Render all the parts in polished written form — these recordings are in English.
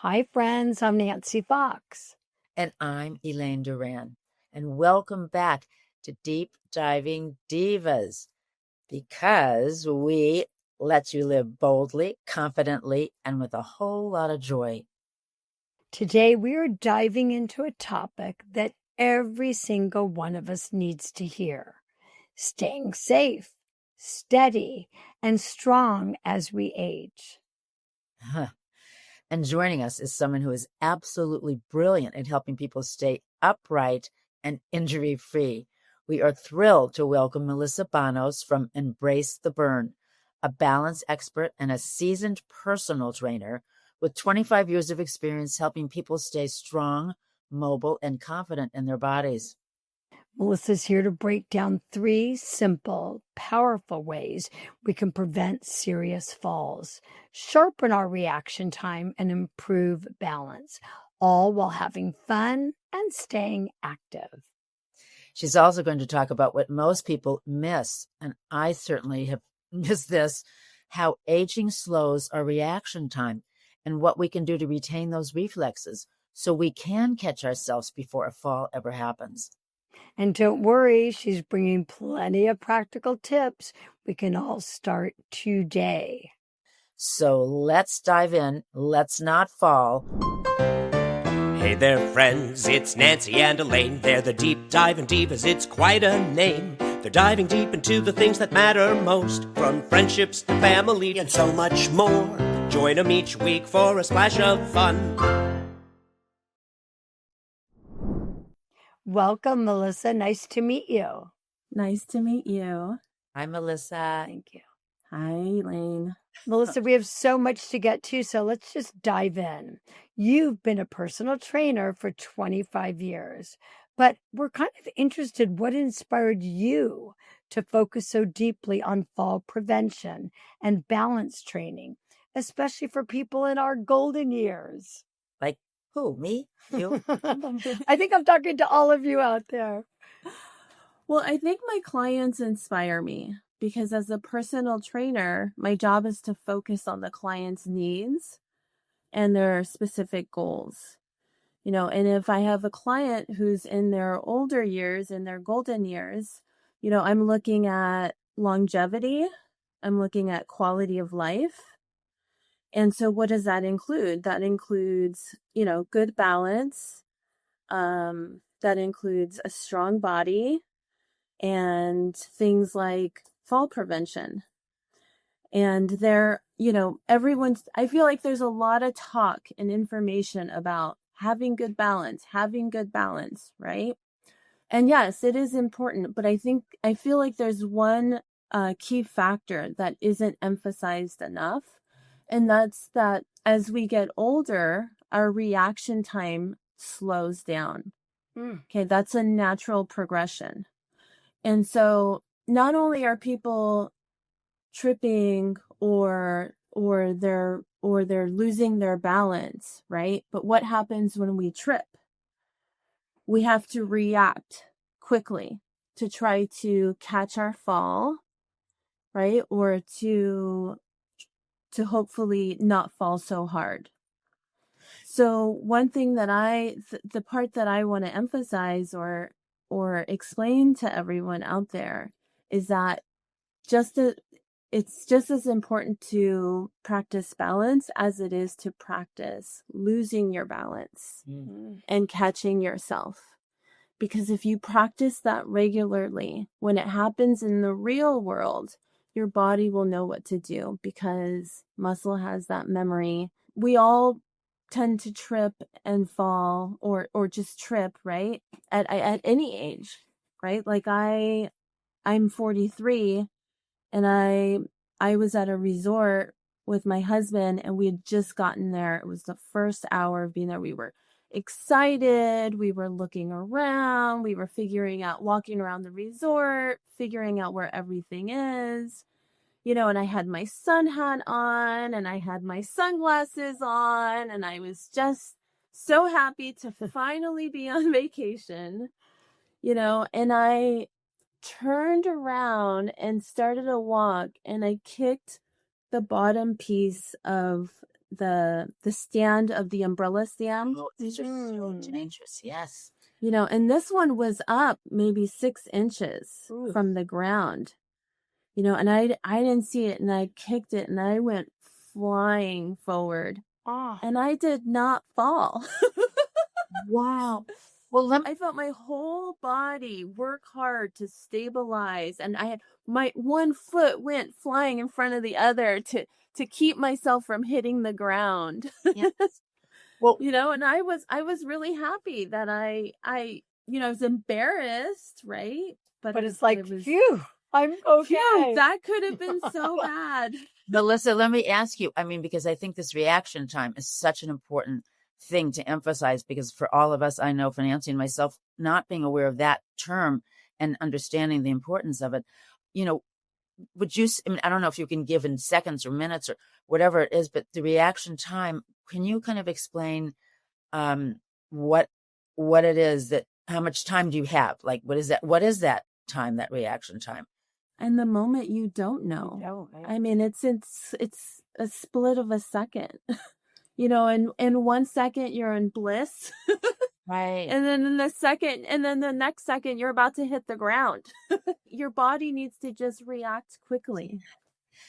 Hi, friends. I'm Nancy Fox. And I'm Elaine Doran. And welcome back to Deep Diving Divas, because we let you live boldly, confidently, and with a whole lot of joy. Today, we are diving into a topic that every single one of us needs to hear: staying safe, steady, and strong as we age. And joining us is someone who is absolutely brilliant at helping people stay upright and injury-free. We are thrilled to welcome Melissa Banos from Embrace the Burn, a balance expert and a seasoned personal trainer with 25 years of experience helping people stay strong, mobile, and confident in their bodies. Melissa's here to break down 3 simple, powerful ways we can prevent serious falls, sharpen our reaction time, and improve balance, all while having fun and staying active. She's also going to talk about what most people miss, and I certainly have missed this: how aging slows our reaction time and what we can do to retain those reflexes so we can catch ourselves before a fall ever happens. And don't worry, she's bringing plenty of practical tips we can all start today. So let's dive in. Let's not fall. Hey there, friends, it's Nancy and Elaine. They're the Deep Diving Divas, it's quite a name. They're diving deep into the things that matter most, from friendships to family and so much more. Join them each week for a splash of fun. Welcome, Melissa. Nice to meet you. Nice to meet you. Hi, Melissa. Thank you. Hi, Elaine. Melissa, we have so much to get to, so let's just dive in. You've been a personal trainer for 25 years, but we're kind of interested what inspired you to focus so deeply on fall prevention and balance training, especially for people in our golden years. Like who? Me? You? I think I'm talking to all of you out there. Well, I think my clients inspire me because as a personal trainer, my job is to focus on the client's needs and their specific goals. And if I have a client who's in their older years, in their golden years, I'm looking at longevity, I'm looking at quality of life. And so what does that include? That includes, good balance. That includes a strong body and things like fall prevention. And I feel like there's a lot of talk and information about having good balance, right? And yes, it is important, but I feel like there's one key factor that isn't emphasized enough. And that's that as we get older, our reaction time slows down. Okay, that's a natural progression. And so not only are people tripping or they're losing their balance, right? But what happens when we trip? We have to react quickly to try to catch our fall, right? Or to hopefully not fall so hard. So one thing that the part that I want to emphasize or explain to everyone out there is that it's just as important to practice balance as it is to practice losing your balance and catching yourself. Because if you practice that regularly, when it happens in the real world, your body will know what to do because muscle has that memory. We all tend to trip and fall or just trip, right? At any age, right? Like I'm 43 and I was at a resort with my husband and we had just gotten there. It was the first hour of being there. We were excited. We were looking around. We were walking around the resort, figuring out where everything is. And I had my sun hat on and I had my sunglasses on and I was just so happy to finally be on vacation, and I turned around and started a walk and I kicked the bottom piece of the stand of the umbrella stand. Oh, these are so dangerous. Yes. You know, and this one was up maybe 6 inches Ooh. from the ground. You know, and I didn't see it, and I kicked it, and I went flying forward. And I did not fall. Wow. Well, I felt my whole body work hard to stabilize, and I had my one foot went flying in front of the other to keep myself from hitting the ground. yes. Well, You know, and I was really happy that I you know, I was embarrassed, right? But it's like, phew, I'm okay. Phew, that could have been so bad. Melissa, let me ask you, I mean, because I think this reaction time is such an important thing to emphasize, because for all of us, I know for Nancy and myself, not being aware of that term and understanding the importance of it, you know, would you, I mean, I don't know if you can give in seconds or minutes or whatever it is, but the reaction time, can you kind of explain what it is that, how much time do you have? Like, what is that time, that reaction time? And the moment you don't know. I mean, it's a split of a second. You know, in 1 second you're in bliss. Right. And then the next second you're about to hit the ground. Your body needs to just react quickly.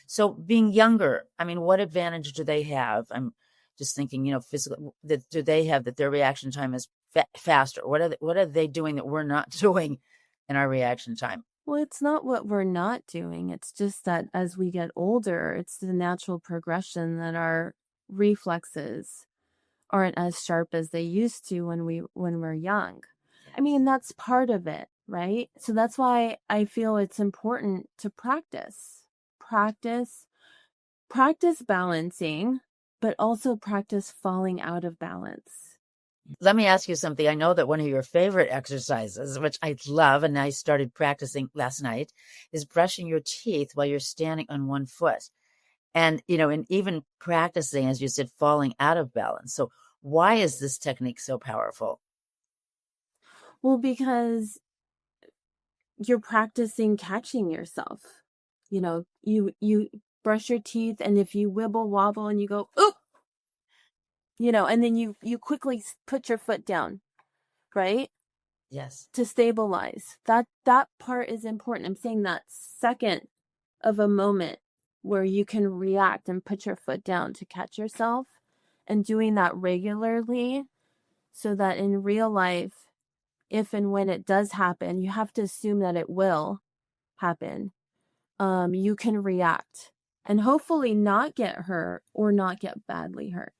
So being younger, I mean, what advantage do they have? I'm just thinking, you know, physical, that do they have that their reaction time is faster? What are they doing that we're not doing in our reaction time? Well, it's not what we're not doing. It's just that as we get older, it's the natural progression that our reflexes aren't as sharp as they used to when we're young. I mean, that's part of it, right? So that's why I feel it's important to practice balancing, but also practice falling out of balance. Let me ask you something. I know that one of your favorite exercises, which I love, and I started practicing last night, is brushing your teeth while you're standing on one foot. And, you know, and even practicing, as you said, falling out of balance. So why is this technique so powerful? Well, because you're practicing catching yourself. You know, you brush your teeth, and if you wibble wobble and you go, oh, you know, and then you quickly put your foot down, right? Yes. To stabilize. That part is important. I'm saying that second of a moment where you can react and put your foot down to catch yourself, and doing that regularly, so that in real life, if and when it does happen, you have to assume that it will happen. You can react and hopefully not get hurt or not get badly hurt.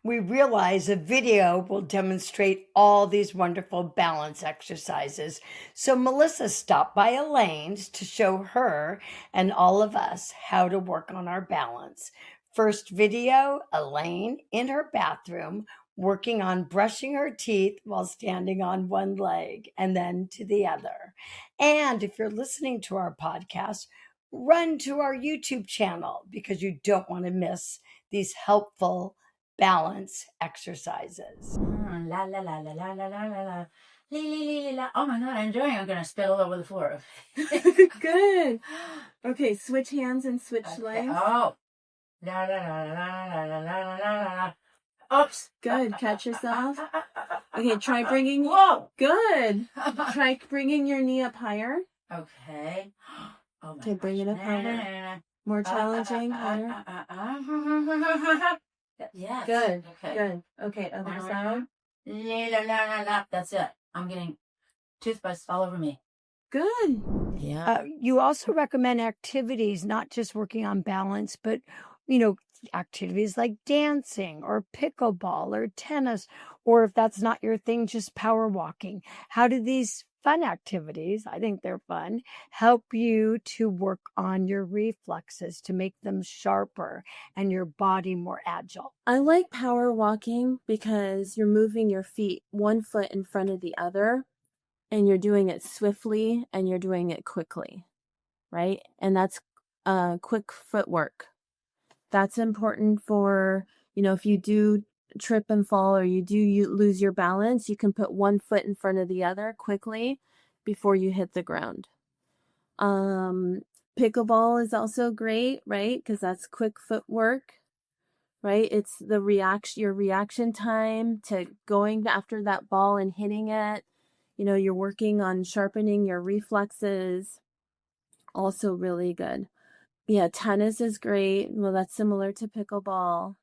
We realize a video will demonstrate all these wonderful balance exercises. So Melissa stopped by Elaine's to show her and all of us how to work on our balance. First video, Elaine in her bathroom working on brushing her teeth while standing on one leg and then to the other. And if you're listening to our podcast, run to our YouTube channel because you don't want to miss these helpful balance exercises. La la la la la la la la la. Oh my God, I'm enjoying it. I'm going to spill all over the floor. Good. Okay, switch hands and switch legs. Oh. La la la la la la la la la. Oops. Good. Catch yourself. Okay, try bringing. Whoa. Good. Try bringing your knee up higher. Okay. Oh my Okay, bring it up higher. More challenging. Higher. Yes. Good. Okay. Good. Okay, other side. La la la la. That's it. I'm getting toothpaste all over me. Good. Yeah. You also recommend activities, not just working on balance, but, you know, activities like dancing or pickleball or tennis, or if that's not your thing, just power walking. How do these fun activities, I think they're fun, help you to work on your reflexes to make them sharper and your body more agile? I like power walking because you're moving your feet one foot in front of the other, and you're doing it swiftly and you're doing it quickly, right? And that's quick footwork. That's important for, you know, if you do trip and fall or you lose your balance, you can put one foot in front of the other quickly before you hit the ground. Pickleball is also great, right? Because that's quick footwork. right? It's the your reaction time to going after that ball and hitting it. You know, you're working on sharpening your reflexes. Also really good. Yeah, tennis is great. Well, that's similar to pickleball.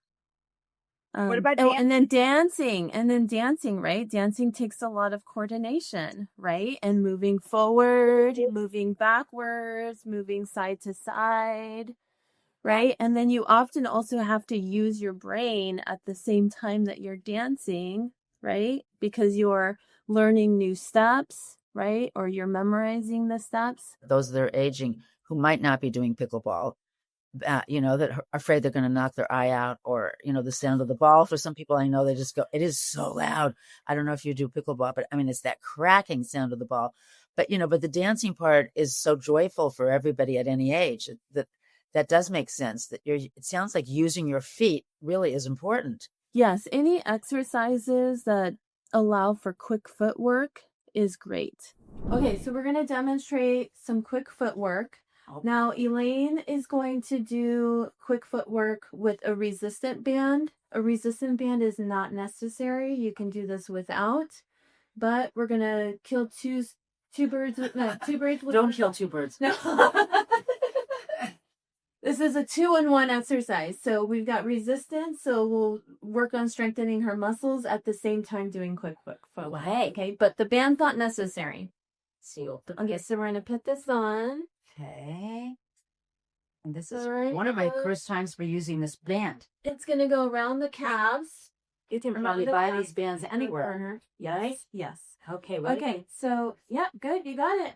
What about and then dancing, right? Dancing takes a lot of coordination, right? And moving forward, moving backwards, moving side to side, right? And then you often also have to use your brain at the same time that you're dancing, right? Because you're learning new steps, right? Or you're memorizing the steps. Those that are aging who might not be doing pickleball, you know, that are afraid they're going to knock their eye out, or, you know, the sound of the ball. For some people I know, they just go, it is so loud. I don't know if you do pickleball, but I mean, it's that cracking sound of the ball. But, you know, but the dancing part is so joyful for everybody at any age that does make sense. That it sounds like using your feet really is important. Yes, any exercises that allow for quick footwork is great. Okay, so we're going to demonstrate some quick footwork. Now, Elaine is going to do quick footwork with a resistant band. A resistant band is not necessary. You can do this without, but we're going to kill two birds with Don't kill two birds. No. This is a 2-in-1 exercise. So we've got resistance, so we'll work on strengthening her muscles at the same time doing quick footwork. Okay, but the band's not necessary. Okay, so we're going to put this on. Okay. And this is All right. one of my first times for using this band. It's going to go around the calves. You can probably buy these bands anywhere. Yes? Yes. Okay, ready? Okay, so, yeah, good. You got it.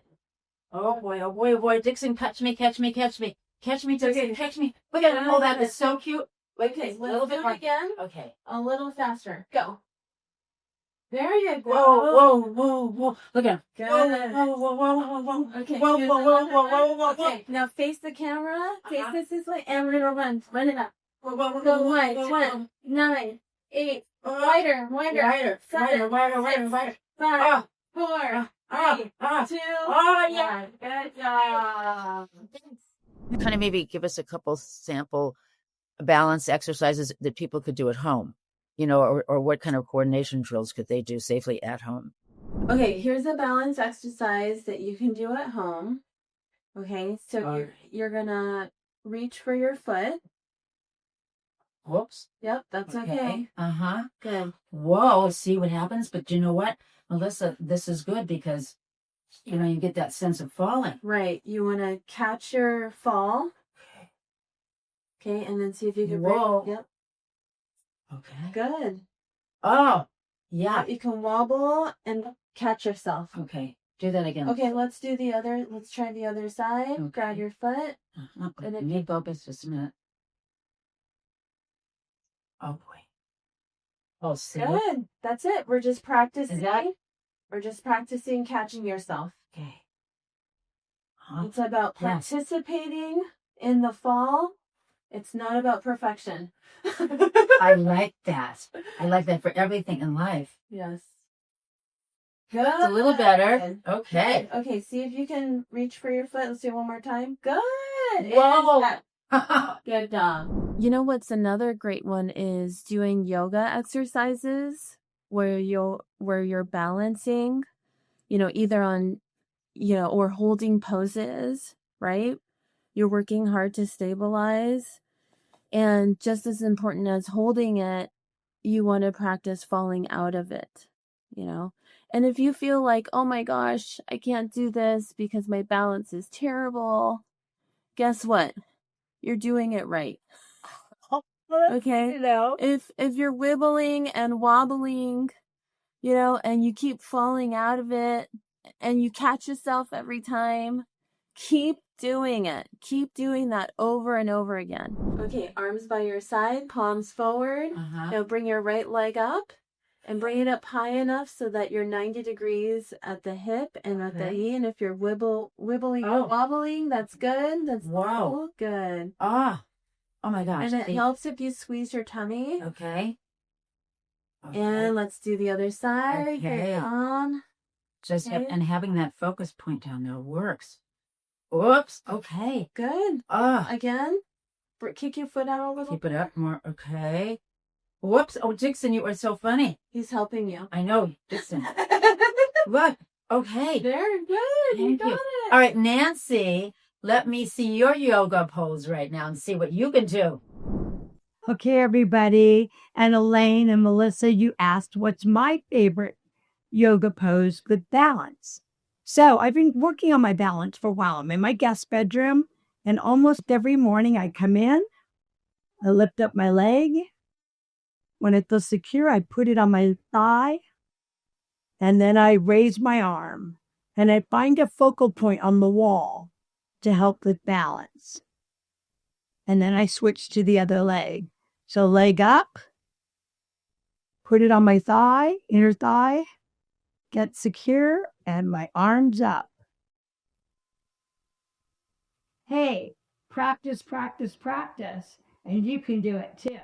Oh boy, oh boy, oh boy. Dixon, catch me, catch me, catch me. Catch me, Dixon, Okay. catch me. Look at it. Oh, that is so cute. Wait, Okay, a little bit do more. it again. Okay. A little faster. Go. There you go. Whoa, whoa, whoa, whoa. Look at him. Good. Whoa, whoa, whoa, whoa, whoa. Okay. Whoa, whoa, whoa, whoa, whoa, whoa, whoa. Okay, now face the camera. Face this way, and we're gonna run. Run it up. Whoa, whoa, whoa, Go whoa, wide. whoa, 10, 9, 8. whoa. Wider. 7, Wider. 5, Ah, 4, ah, 3, ah. 2. Oh, yeah. 1. Good job. Kind of maybe give us a couple sample balance exercises that people could do at home, you know, or what kind of coordination drills could they do safely at home? Okay, here's a balance exercise that you can do at home. Okay, so you're gonna reach for your foot. Whoops. Yep, that's okay. Uh-huh. Good. Whoa, see what happens? But you know what, Melissa, this is good because, you know, you get that sense of falling. Right. You want to catch your fall. Okay, and then see if you can Whoa. break. Yep. Okay. Good. Oh, yeah. You can wobble and catch yourself. Okay. Do that again. Okay, let's try the other side. Okay. Grab your foot. Uh-huh. And Let me focus just a minute. Oh, boy. Oh, see? Good. That's it. We're just practicing. Is that? We're just practicing catching yourself. Okay. Huh? It's about participating in the fall. It's not about perfection. I like that. I like that for everything in life. Yes. Good. It's a little better. Okay. Okay, see if you can reach for your foot. Let's do it one more time. Good. Whoa. Good job. You know what's another great one is doing yoga exercises where you're balancing, you know, either on, you know, or holding poses, right? You're working hard to stabilize. And just as important as holding it, you want to practice falling out of it, you know? And if you feel like, oh my gosh, I can't do this because my balance is terrible, guess what? You're doing it right. Okay? You know. If you're wibbling and wobbling, you know, and you keep falling out of it and you catch yourself every time, keep doing it. Keep doing that over and over again. Okay, arms by your side, palms forward. Uh-huh. Now bring your right leg up and bring it up high enough so that you're 90 degrees at the hip and at the knee. And if you're wibbling and wobbling, that's good. That's cool. Good. Ah. Oh my gosh. And it helps if you squeeze your tummy. Okay. And let's do the other side. Okay. On. Just and having that focus point down there works. Oops. Okay. Good. Ah. Again. kick your foot out a little Keep bit. it up more. Okay. Whoops. Oh, Dixon, you are so funny. He's helping you. I know, Dixon. Look. Okay. Very good. Thank You got you. it. All right, Nancy, let me see your yoga pose right now and see what you can do. Okay, everybody. And Elaine and Melissa, you asked what's my favorite yoga pose with balance. So I've been working on my balance for a while. I'm in my guest bedroom, and almost every morning I come in, I lift up my leg. When it feels secure, I put it on my thigh, and then I raise my arm, and I find a focal point on the wall to help with balance. And then I switch to the other leg. So leg up, put it on my thigh, inner thigh, get secure, and my arms up. Hey, practice, practice, practice, and you can do it too.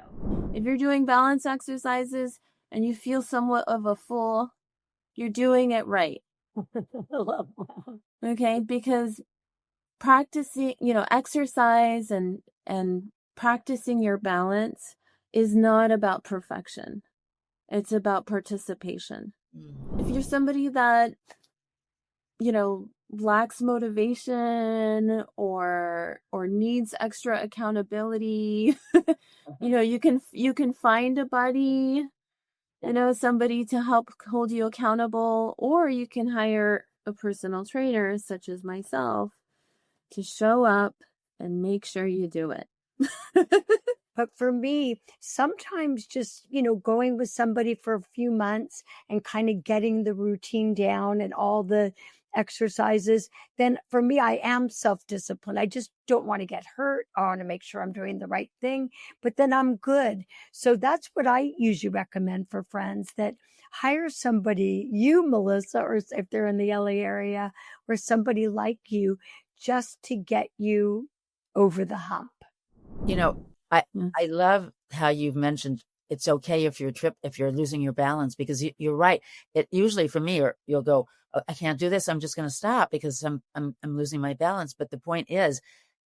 If you're doing balance exercises and you feel somewhat of a fool, you're doing it right. Okay, because practicing, exercise and practicing your balance is not about perfection. It's about participation. If you're somebody that, lacks motivation or needs extra accountability, you can find a buddy, somebody to help hold you accountable, or you can hire a personal trainer such as myself to show up and make sure you do it. But for me, sometimes just, going with somebody for a few months and kind of getting the routine down and all the exercises, then for me, I am self-disciplined. I just don't want to get hurt. I want to make sure I'm doing the right thing, but then I'm good. So that's what I usually recommend for friends, that hire somebody, you, Melissa, or if they're in the LA area, or somebody like you, just to get you over the hump. I love how you've mentioned it's okay if you're losing your balance, because you're right. It usually for me, or you'll go, oh, I can't do this. I'm just going to stop because I'm losing my balance. But the point is,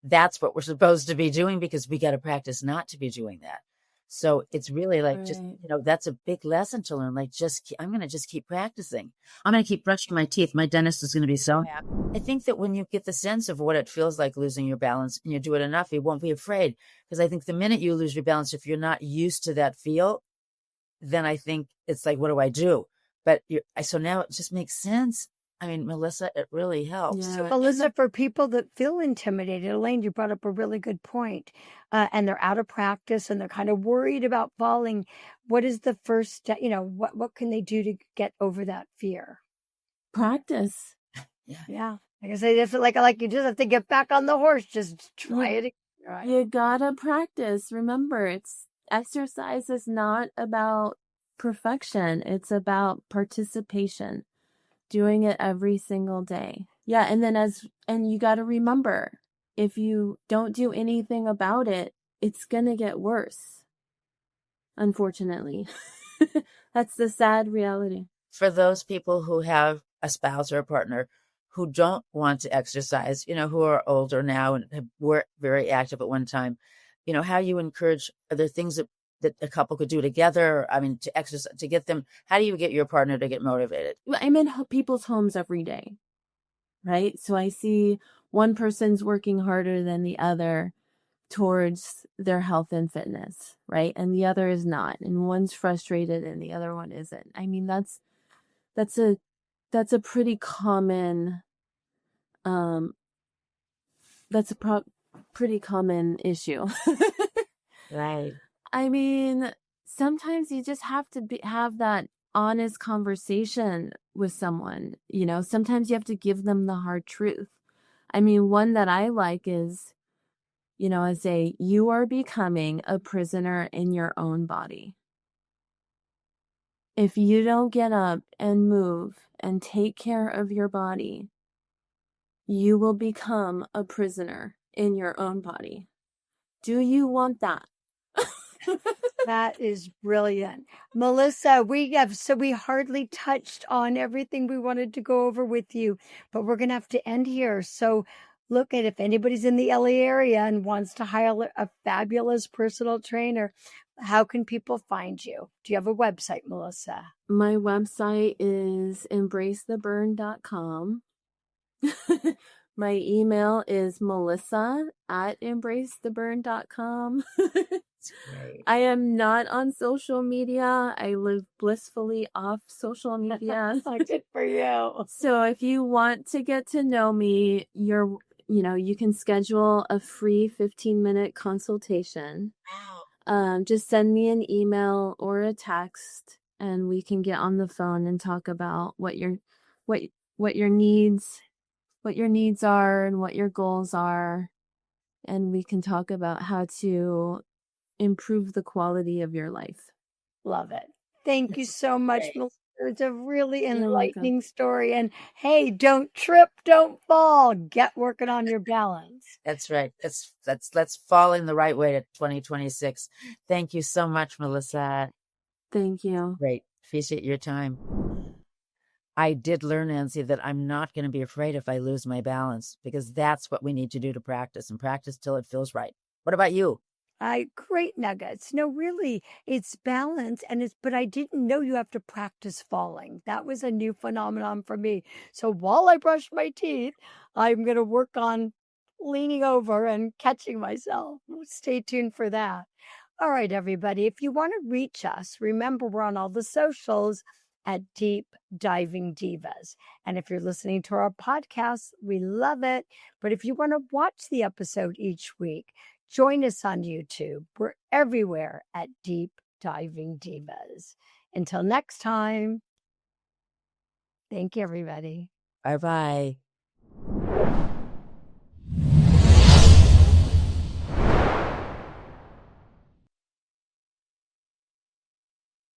that's what we're supposed to be doing, because we got to practice not to be doing that. So it's really like, Right. just, that's a big lesson to learn. Like, I'm going to just keep practicing. I'm going to keep brushing my teeth. My dentist is going to be so happy. I think that when you get the sense of what it feels like losing your balance and you do it enough, you won't be afraid. Because I think the minute you lose your balance, if you're not used to that feel, then I think it's like, what do I do? But so now it just makes sense. I mean, Melissa, it really helps. Yeah. So, Melissa, for people that feel intimidated, Elaine, you brought up a really good point, and they're out of practice and they're kind of worried about falling. What is the first step? What can they do to get over that fear? Practice. Yeah. Like I say, like you just have to get back on the horse. Just try it. Right. You gotta practice. Remember, exercise is not about perfection. It's about participation. Doing it every single day. Yeah, and then and you got to remember, if you don't do anything about it, it's going to get worse. Unfortunately. That's the sad reality. For those people who have a spouse or a partner who don't want to exercise, who are older now and were very active at one time, how you encourage, are there things that a couple could do together? I mean, to exercise, to get them, how do you get your partner to get motivated? I'm in people's homes every day, right? So I see one person's working harder than the other towards their health and fitness, right? And the other is not, and one's frustrated and the other one isn't. I mean, that's a pretty common, pretty common issue. Right. I mean, sometimes you just have to have that honest conversation with someone. Sometimes you have to give them the hard truth. I mean, one that I like is, I say, you are becoming a prisoner in your own body. If you don't get up and move and take care of your body, you will become a prisoner in your own body. Do you want that? That is brilliant. Melissa, we hardly touched on everything we wanted to go over with you, but we're going to have to end here. So look at if anybody's in the LA area and wants to hire a fabulous personal trainer, how can people find you? Do you have a website, Melissa? My website is embracetheburn.com. My email is melissa@embracetheburn.com. I am not on social media. I live blissfully off social media. Good for you. So if you want to get to know me, you can schedule a free 15-minute consultation. Just send me an email or a text, and we can get on the phone and talk about what your needs are and what your goals are, and we can talk about how to improve the quality of your life. Love it. Thank you so much, Great. Melissa. It's a really You're enlightening story. And hey, don't trip, don't fall. Get working on your balance. That's right. Let's fall in the right way to 2026. Thank you so much, Melissa. Thank you. Great. Appreciate your time. I did learn, Nancy, that I'm not going to be afraid if I lose my balance, because that's what we need to do to practice, and practice till it feels right. What about you? Great nuggets. No, really, it's balance, but I didn't know you have to practice falling. That was a new phenomenon for me. So while I brush my teeth, I'm going to work on leaning over and catching myself. Stay tuned for that. All right, everybody. If you want to reach us, remember we're on all the socials at Deep Diving Divas. And if you're listening to our podcast, we love it. But if you want to watch the episode each week, join us on YouTube. We're everywhere at Deep Diving Divas. Until next time, thank you, everybody. Bye-bye.